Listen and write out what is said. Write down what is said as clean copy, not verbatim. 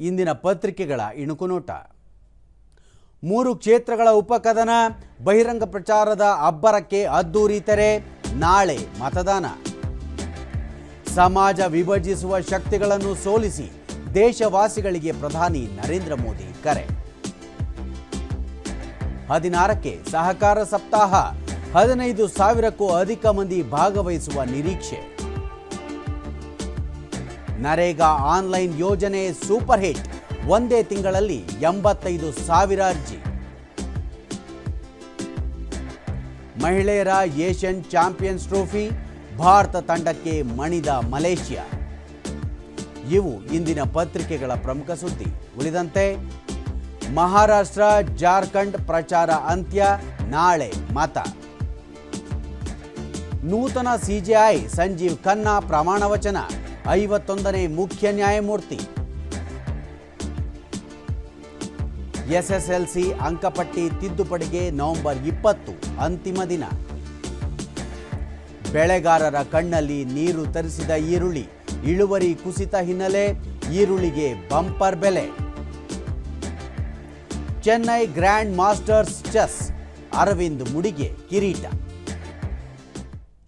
ಇಂದಿನ ಪತ್ರಿಕೆಗಳ ಇಣುಕುನೋಟ. 3 ಕ್ಷೇತ್ರಗಳ ಉಪಕದನ, ಬಹಿರಂಗ ಪ್ರಚಾರದ ಅಬ್ಬರಕ್ಕೆ ಅದ್ದೂರಿ ತೆರೆ. ನಾಳೆ ಮತದಾನ. ಸಮಾಜ ವಿಭಜಿಸುವ ಶಕ್ತಿಗಳನ್ನು ಸೋಲಿಸಿ ದೇಶವಾಸಿಗಳಿಗೆ ಪ್ರಧಾನಿ ನರೇಂದ್ರ ಮೋದಿ ಕರೆ. 16ಕ್ಕೆ ಸಹಕಾರ ಸಪ್ತಾಹ, 15,000ಕ್ಕೂ ಅಧಿಕ ಮಂದಿ ಭಾಗವಹಿಸುವ ನಿರೀಕ್ಷೆ. ನರೇಗಾ ಆನ್ಲೈನ್ ಯೋಜನೆ ಸೂಪರ್ ಹಿಟ್, ಒಂದೇ ತಿಂಗಳಲ್ಲಿ 85,000 ಅರ್ಜಿ. ಮಹಿಳೆಯರ ಏಷ್ಯನ್ ಚಾಂಪಿಯನ್ಸ್ ಟ್ರೋಫಿ, ಭಾರತ ತಂಡಕ್ಕೆ ಮಣಿದ ಮಲೇಷ್ಯಾ. ಇವು ಇಂದಿನ ಪತ್ರಿಕೆಗಳ ಪ್ರಮುಖ ಸುದ್ದಿ. ಉಳಿದಂತೆ ಮಹಾರಾಷ್ಟ್ರ ಜಾರ್ಖಂಡ್ ಪ್ರಚಾರ ಅಂತ್ಯ, ನಾಳೆ ಮತ. ನೂತನ ಸಿಜೆಐ ಸಂಜೀವ್ ಖನ್ನಾ ಪ್ರಮಾಣ ವಚನ, 51ನೇ ಮುಖ್ಯ ನ್ಯಾಯಮೂರ್ತಿ. ಎಸ್ಎಸ್ಎಲ್ಸಿ ಅಂಕಪಟ್ಟಿ ತಿದ್ದುಪಡಿಗೆ ನವೆಂಬರ್ 20 ಅಂತಿಮ ದಿನ. ಬೆಳೆಗಾರರ ಕಣ್ಣಲ್ಲಿ ನೀರು ತರಿಸಿದ ಈರುಳ್ಳಿ, ಇಳುವರಿ ಕುಸಿತ ಹಿನ್ನೆಲೆ ಈರುಳ್ಳಿಗೆ ಬಂಪರ್ ಬೆಲೆ. Chennai grand masters chess, Aravind ಮುಡಿಗೆ ಕಿರೀಟ.